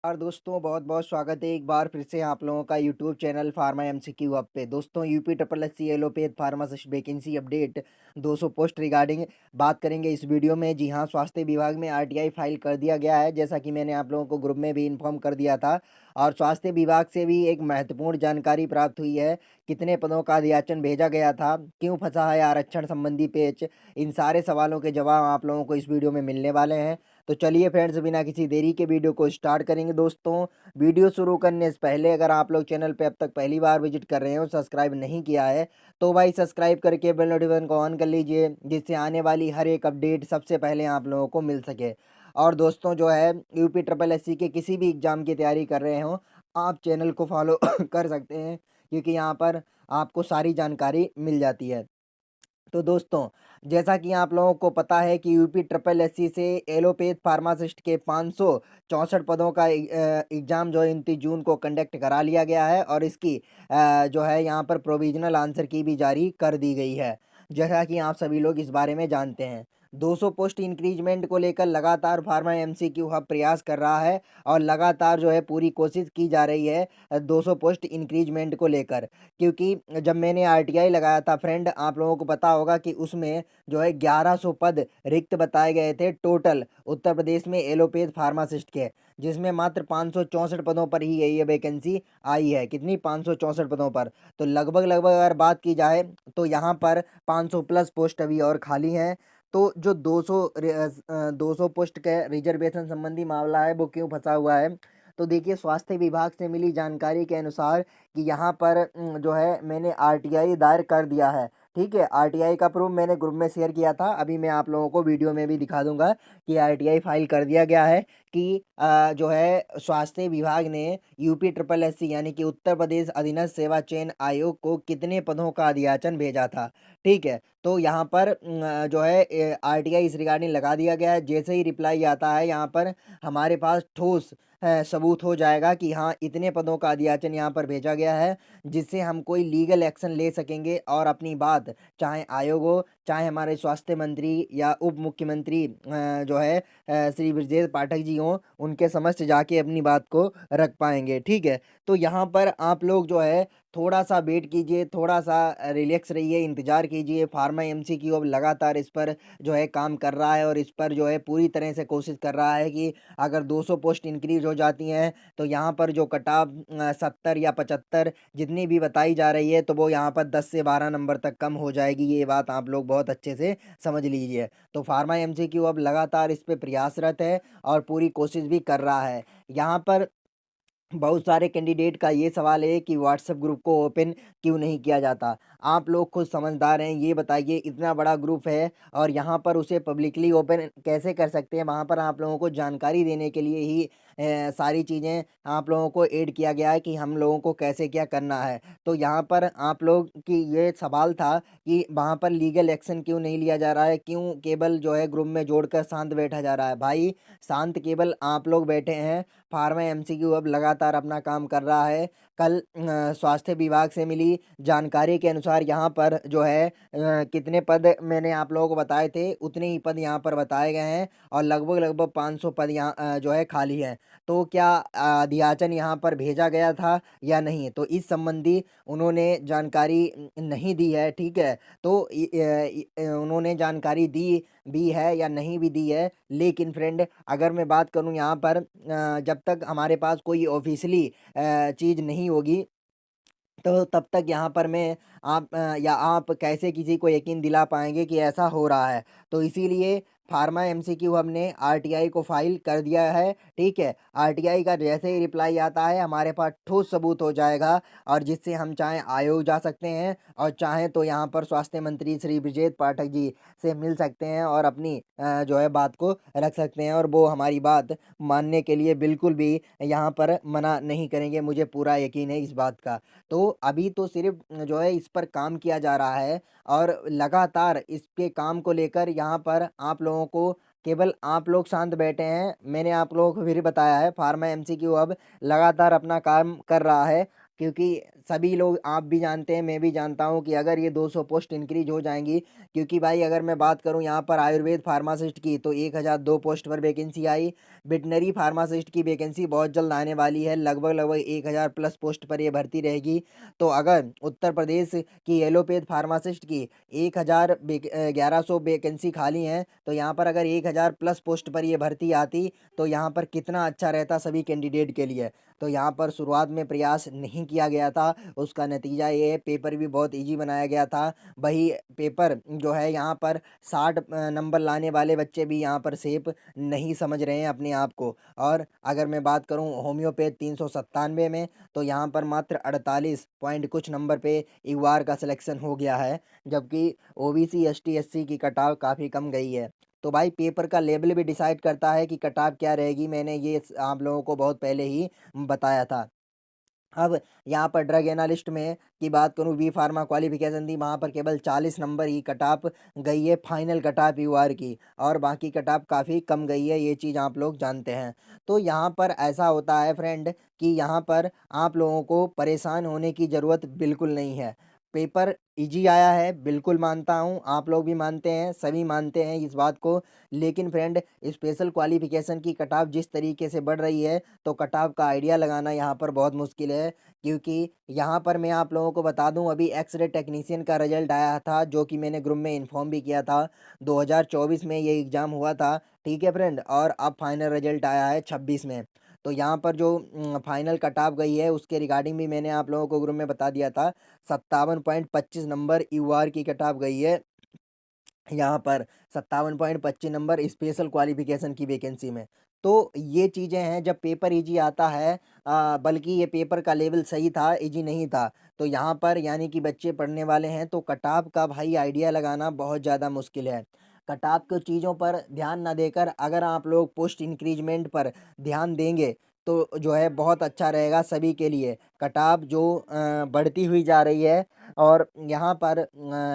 और दोस्तों बहुत बहुत स्वागत है एक बार फिर से आप लोगों का YouTube channel pharma MCQ hub पे। दोस्तों UP triple S C allopath pharmacist vacancy update 200 post regarding बात करेंगे इस वीडियो में। जी हाँ, स्वास्थ्य विभाग में आरटीआई फाइल कर दिया गया है, जैसा कि मैंने आप लोगों को ग्रुप में भी इन्फॉर्म कर दिया था। और स्वास्थ्य विभाग से भी एक महत्वपूर्ण जानकारी प्राप्त हुई है। कितने पदों का अधियाचन भेजा गया था, क्यों फंसा है आरक्षण संबंधी पेच, इन सारे सवालों के जवाब आप लोगों को इस वीडियो में मिलने वाले हैं। तो चलिए फ्रेंड्स, बिना किसी देरी के वीडियो को स्टार्ट करेंगे। दोस्तों, वीडियो शुरू करने से पहले अगर आप लोग चैनल पे अब तक पहली बार विजिट कर रहे हो, सब्सक्राइब नहीं किया है, तो भाई सब्सक्राइब करके बेल नोटिफिकेशन को ऑन कर लीजिए, जिससे आने वाली हर एक अपडेट सबसे पहले आप लोगों को मिल सके। और दोस्तों जो है, यूपी ट्रिपल एस सी के किसी भी एग्जाम की तैयारी कर रहे हो, आप चैनल को फॉलो कर सकते हैं, क्योंकि यहाँ पर आपको सारी जानकारी मिल जाती है। तो दोस्तों, जैसा कि आप लोगों को पता है कि यूपी ट्रिपल एससी से एलोपैथ फार्मासिस्ट के 564 पदों का एग्ज़ाम जो है 29 जून को कंडक्ट करा लिया गया है, और इसकी जो है यहाँ पर प्रोविजनल आंसर की भी जारी कर दी गई है, जैसा कि आप सभी लोग इस बारे में जानते हैं। 200 पोस्ट इंक्रीजमेंट को लेकर लगातार फार्मा एमसीक्यू हब प्रयास कर रहा है, और लगातार जो है पूरी कोशिश की जा रही है 200 पोस्ट इंक्रीजमेंट को लेकर। क्योंकि जब मैंने आरटीआई लगाया था फ्रेंड, आप लोगों को पता होगा कि उसमें जो है 1100 पद रिक्त बताए गए थे टोटल उत्तर प्रदेश में एलोपैथ फार्मासिस्ट के, जिसमें मात्र 564 पदों पर ही ये वैकेंसी आई है। कितनी? 564 पदों पर। तो लगभग लगभग अगर बात की जाए तो यहाँ पर 500 प्लस पोस्ट अभी और खाली हैं। तो जो 200 पोस्ट के रिजर्वेशन संबंधी मामला है, वो क्यों फंसा हुआ है? तो देखिए, स्वास्थ्य विभाग से मिली जानकारी के अनुसार कि यहाँ पर जो है मैंने आरटीआई दायर कर दिया है। ठीक है, आरटीआई का प्रूफ मैंने ग्रुप में शेयर किया था, अभी मैं आप लोगों को वीडियो में भी दिखा दूंगा कि आरटीआई फाइल कर दिया गया है। कि जो है स्वास्थ्य विभाग ने यूपी ट्रिपल एससी यानी कि उत्तर प्रदेश अधीनस्थ सेवा चयन आयोग को कितने पदों का अधियाचन भेजा था। ठीक है, तो यहाँ पर जो है आरटीआई इस रिगार्डिंग लगा दिया गया है। जैसे ही रिप्लाई आता है, यहाँ पर हमारे पास ठोस सबूत हो जाएगा कि हाँ, इतने पदों का अधियाचन यहाँ पर भेजा गया है, जिससे हम कोई लीगल एक्शन ले सकेंगे और अपनी बात, चाहे आयोग हो, चाहे हमारे स्वास्थ्य मंत्री या उप मुख्यमंत्री जो है श्री ब्रजेश पाठक जी हों, उनके समक्ष जाके अपनी बात को रख पाएंगे। ठीक है, तो यहाँ पर आप लोग जो है थोड़ा सा वेट कीजिए, थोड़ा सा रिलैक्स रहिए, इंतजार कीजिए। फार्मा एमसीक्यू अब लगातार इस पर जो है काम कर रहा है, और इस पर जो है पूरी तरह से कोशिश कर रहा है कि अगर 200 पोस्ट इंक्रीज हो जाती हैं, तो यहाँ पर जो कटाव 70 या 75 जितनी भी बताई जा रही है, तो वो यहाँ पर 10 से 12 नंबर तक कम हो जाएगी। ये बात आप लोग बहुत अच्छे से समझ लीजिए। तो फार्मा एमसीक्यू अब लगातार इस पे प्रयासरत है और पूरी कोशिश भी कर रहा है। यहाँ पर बहुत सारे कैंडिडेट का ये सवाल है कि व्हाट्सएप ग्रुप को ओपन क्यों नहीं किया जाता। आप लोग खुद समझदार हैं, ये बताइए, इतना बड़ा ग्रुप है और यहाँ पर उसे पब्लिकली ओपन कैसे कर सकते हैं? वहाँ पर आप लोगों को जानकारी देने के लिए ही सारी चीज़ें आप लोगों को ऐड किया गया है कि हम लोगों को कैसे क्या करना है। तो यहाँ पर आप लोग की ये सवाल था कि वहाँ पर लीगल एक्शन क्यों नहीं लिया जा रहा है, क्यों केवल जो है ग्रुप में जोड़कर शांत बैठा जा रहा है? भाई, शांत केवल आप लोग बैठे हैं। फार्मा एमसीक्यू अब लगातार अपना काम कर रहा है। कल स्वास्थ्य विभाग से मिली जानकारी के अनुसार यहाँ पर जो है कितने पद मैंने आप लोगों को बताए थे, उतने ही पद यहाँ पर बताए गए हैं, और लगभग लगभग 500 पद यहाँ जो है खाली हैं। तो क्या अधियाचन यहाँ पर भेजा गया था या नहीं, तो इस संबंधी उन्होंने जानकारी नहीं दी है। ठीक है, तो उन्होंने जानकारी दी भी है या नहीं भी दी है, लेकिन फ्रेंड अगर मैं बात करूँ यहाँ पर, जब तक हमारे पास कोई ऑफिशियली चीज़ नहीं होगी, तो तब तक यहाँ पर मैं या आप कैसे किसी को यकीन दिला पाएँगे कि ऐसा हो रहा है? तो इसीलिए फार्मा एमसीक्यू हब ने आरटीआई को फ़ाइल कर दिया है। ठीक है? आरटीआई का जैसे ही रिप्लाई आता है, हमारे पास ठोस सबूत हो जाएगा, और जिससे हम चाहें आयोग जा सकते हैं, और चाहें तो यहाँ पर स्वास्थ्य मंत्री श्री ब्रजेश पाठक जी से मिल सकते हैं और अपनी जो है बात को रख सकते हैं, और वो हमारी बात मानने के लिए बिल्कुल भी यहाँ पर मना नहीं करेंगे, मुझे पूरा यकीन है इस बात का। तो अभी तो सिर्फ जो है इस पर काम किया जा रहा है, और लगातार इसके काम को लेकर यहाँ पर आप लोगों को, केवल आप लोग शांत बैठे हैं। मैंने आप लोगों को फिर बताया है, फार्मा एमसीक्यू अब लगातार अपना काम कर रहा है, क्योंकि सभी लोग आप भी जानते हैं, मैं भी जानता हूँ कि अगर ये 200 पोस्ट इंक्रीज हो जाएंगी, क्योंकि भाई अगर मैं बात करूँ यहाँ पर आयुर्वेद फार्मासिस्ट की तो 1002 पोस्ट पर वैकेंसी आई। वेटनरी फार्मासिस्ट की वैकेंसी बहुत जल्द आने वाली है, लगभग लगभग 1000 प्लस पोस्ट पर ये भर्ती रहेगी। तो अगर उत्तर प्रदेश की एलोपैथ फार्मासिस्ट की 1100 वैकेंसी खाली हैं, तो यहाँ पर अगर 1000 प्लस पोस्ट पर ये भर्ती आती तो यहाँ पर कितना अच्छा रहता सभी कैंडिडेट के लिए। तो यहाँ पर शुरुआत में प्रयास नहीं किया गया था, उसका नतीजा ये है, पेपर भी बहुत इजी बनाया गया था। वही पेपर जो है यहाँ पर 60 नंबर लाने वाले बच्चे भी यहाँ पर सेफ नहीं समझ रहे हैं अपने आप को। और अगर मैं बात करूँ होम्योपैथ 397 में, तो यहाँ पर मात्र 48 पॉइंट कुछ नंबर पे एक बार का सिलेक्शन हो गया है, जबकि ओबीसी एसटी एससी की कटाव काफ़ी कम गई है। तो भाई पेपर का लेवल भी डिसाइड करता है कि कटाव क्या रहेगी, मैंने ये आप लोगों को बहुत पहले ही बताया था। अब यहाँ पर ड्रग एनालिस्ट में की बात करूँ, बी फार्मा क्वालिफिकेशन थी, वहाँ पर केवल 40 नंबर ही कट ऑफ गई है, फाइनल कट ऑफ यूआर की, और बाकी कट ऑफ काफ़ी कम गई है, ये चीज़ आप लोग जानते हैं। तो यहाँ पर ऐसा होता है फ्रेंड कि यहाँ पर आप लोगों को परेशान होने की ज़रूरत बिल्कुल नहीं है। पेपर इजी आया है, बिल्कुल मानता हूँ, आप लोग भी मानते हैं, सभी मानते हैं इस बात को। लेकिन फ्रेंड स्पेशल क्वालिफिकेशन की कट ऑफ जिस तरीके से बढ़ रही है, तो कट ऑफ का आइडिया लगाना यहाँ पर बहुत मुश्किल है। क्योंकि यहाँ पर मैं आप लोगों को बता दूं, अभी एक्स-रे टेक्नीशियन का रिजल्ट आया था, जो कि मैंने ग्रुप में इन्फॉर्म भी किया था। 2024 में ये एग्ज़ाम हुआ था, ठीक है फ्रेंड, और अब फाइनल रिजल्ट आया है 26 में। तो यहाँ पर जो फाइनल कट ऑफ गई है उसके रिगार्डिंग भी मैंने आप लोगों को ग्रुप में बता दिया था। 57.25 नंबर यूआर की कट ऑफ गई है यहाँ पर, 57.25 नंबर स्पेशल क्वालिफिकेशन की वैकेंसी में। तो ये चीज़ें हैं, जब पेपर इजी आता है, बल्कि ये पेपर का लेवल सही था, इजी नहीं था। तो यहाँ पर यानी कि बच्चे पढ़ने वाले हैं, तो कट ऑफ का भाई आइडिया लगाना बहुत ज़्यादा मुश्किल है। कट ऑफ की चीज़ों पर ध्यान ना देकर अगर आप लोग पोस्ट इंक्रीजमेंट पर ध्यान देंगे, तो जो है बहुत अच्छा रहेगा सभी के लिए। कट ऑफ जो बढ़ती हुई जा रही है, और यहाँ पर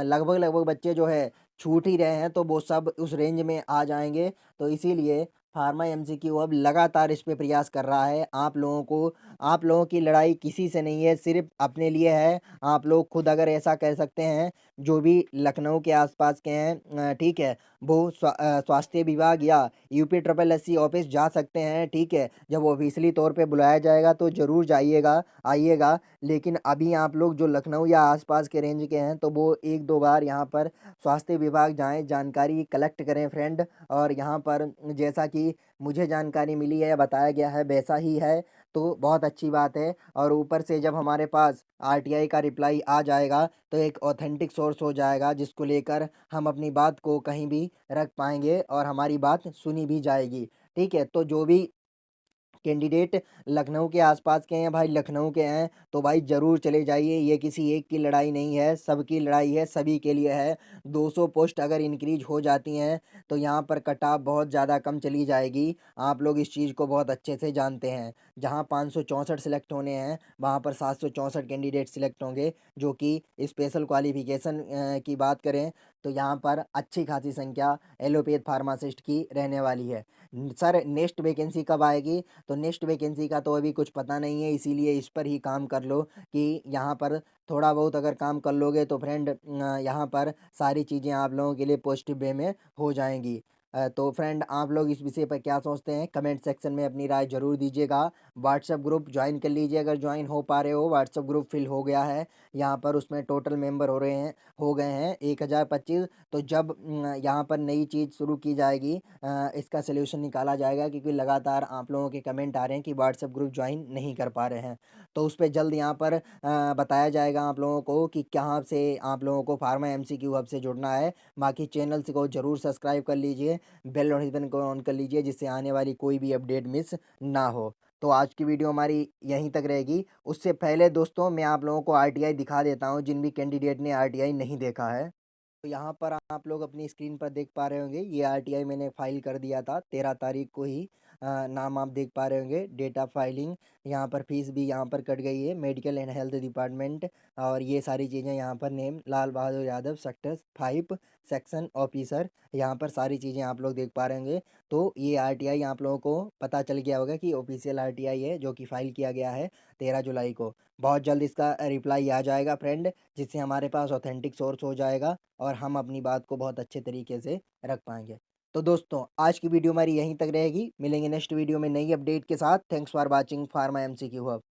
लगभग लगभग बच्चे जो है छूट ही रहे हैं, तो वो सब उस रेंज में आ जाएँगे। तो इसीलिए फार्मा एमसीक्यू अब लगातार इस पे प्रयास कर रहा है। आप लोगों की लड़ाई किसी से नहीं है, सिर्फ़ अपने लिए है। आप लोग खुद अगर ऐसा कह सकते हैं, जो भी लखनऊ के आस-पास के हैं, ठीक है, वो स्वास्थ्य विभाग या यूपी ट्रिपल एससी ऑफ़िस जा सकते हैं, ठीक है। जब ऑफ़िशियली तौर पे बुलाया जाएगा तो ज़रूर जाइएगा, आइएगा। लेकिन अभी आप लोग जो लखनऊ या आस-पास के रेंज के हैं, तो वो 1-2 बार यहाँ पर स्वास्थ्य विभाग जाएँ, जानकारी कलेक्ट करें फ्रेंड। और यहाँ पर जैसा कि मुझे जानकारी मिली है या बताया गया है वैसा ही है, तो बहुत अच्छी बात है। और ऊपर से जब हमारे पास आरटीआई का रिप्लाई आ जाएगा, तो एक ऑथेंटिक सोर्स हो जाएगा, जिसको लेकर हम अपनी बात को कहीं भी रख पाएँगे और हमारी बात सुनी भी जाएगी। ठीक है? तो जो भी कैंडिडेट लखनऊ के आसपास के हैं, भाई लखनऊ के हैं, तो भाई ज़रूर चले जाइए। ये किसी एक की लड़ाई नहीं है, सबकी लड़ाई है, सभी के लिए है। 200 पोस्ट अगर इंक्रीज हो जाती हैं, तो यहाँ पर कट ऑफ बहुत ज़्यादा कम चली जाएगी। आप लोग इस चीज़ को बहुत अच्छे से जानते हैं। जहाँ 564 सिलेक्ट होने हैं, वहाँ पर 764 कैंडिडेट सिलेक्ट होंगे, जो कि स्पेशल क्वालिफ़िकेशन की बात करें, तो यहाँ पर अच्छी खासी संख्या एलोपैथ फार्मासिस्ट की रहने वाली है। सर नेक्स्ट वैकेंसी कब आएगी? तो नेक्स्ट वैकेंसी का तो अभी कुछ पता नहीं है, इसीलिए इस पर ही काम कर लो कि यहाँ पर थोड़ा बहुत अगर काम कर लोगे, तो फ्रेंड यहाँ पर सारी चीज़ें आप लोगों के लिए पॉजिटिव वे में हो जाएंगी। तो फ्रेंड आप लोग इस विषय पर क्या सोचते हैं, कमेंट सेक्शन में अपनी राय ज़रूर दीजिएगा। व्हाट्सएप ग्रुप ज्वाइन कर लीजिए, अगर ज्वाइन हो पा रहे हो। व्हाट्सएप ग्रुप फिल हो गया है यहाँ पर, उसमें टोटल मेंबर हो गए हैं 1025। तो जब यहाँ पर नई चीज़ शुरू की जाएगी, इसका सलूशन निकाला जाएगा, क्योंकि लगातार आप लोगों के कमेंट आ रहे हैं कि व्हाट्सएप ग्रुप ज्वाइन नहीं कर पा रहे हैं। तो उस पे जल्द यहाँ पर बताया जाएगा आप लोगों को कि कहाँ से आप लोगों को फार्मा एमसीक्यू हब से जुड़ना है। बाकी चैनल्स को ज़रूर सब्सक्राइब कर लीजिए, बेल नोटिफिकेशन को ऑन कर लीजिए, जिससे आने वाली कोई भी अपडेट मिस ना हो। तो आज की वीडियो हमारी यहीं तक रहेगी। उससे पहले दोस्तों मैं आप लोगों को आरटीआई दिखा देता हूँ, जिन भी कैंडिडेट ने आरटीआई नहीं देखा है। तो यहाँ पर आप लोग अपनी स्क्रीन पर देख पा रहे होंगे, ये आरटीआई मैंने फाइल कर दिया था 13 तारीख को ही। नाम आप देख पा रहे होंगे, डेट ऑफ फाइलिंग, यहाँ पर फीस भी यहाँ पर कट गई है, मेडिकल एंड हेल्थ डिपार्टमेंट, और ये सारी चीज़ें यहाँ पर name Lal Bahadur Yadav sector 5 section officer, यहाँ पर सारी चीज़ें आप लोग देख पा रहे होंगे। तो ये आरटीआई आप लोगों को पता चल गया होगा कि ऑफिशियल आरटीआई है जो कि फाइल किया गया है 13 जुलाई को। बहुत जल्द इसका रिप्लाई आ जाएगा फ्रेंड, जिससे हमारे पास ऑथेंटिक सोर्स हो जाएगा और हम अपनी बात को बहुत अच्छे तरीके से रख पाएंगे। तो दोस्तों आज की वीडियो हमारी यहीं तक रहेगी, मिलेंगे नेक्स्ट वीडियो में नई अपडेट के साथ। Thanks for watching pharma MCQ hub.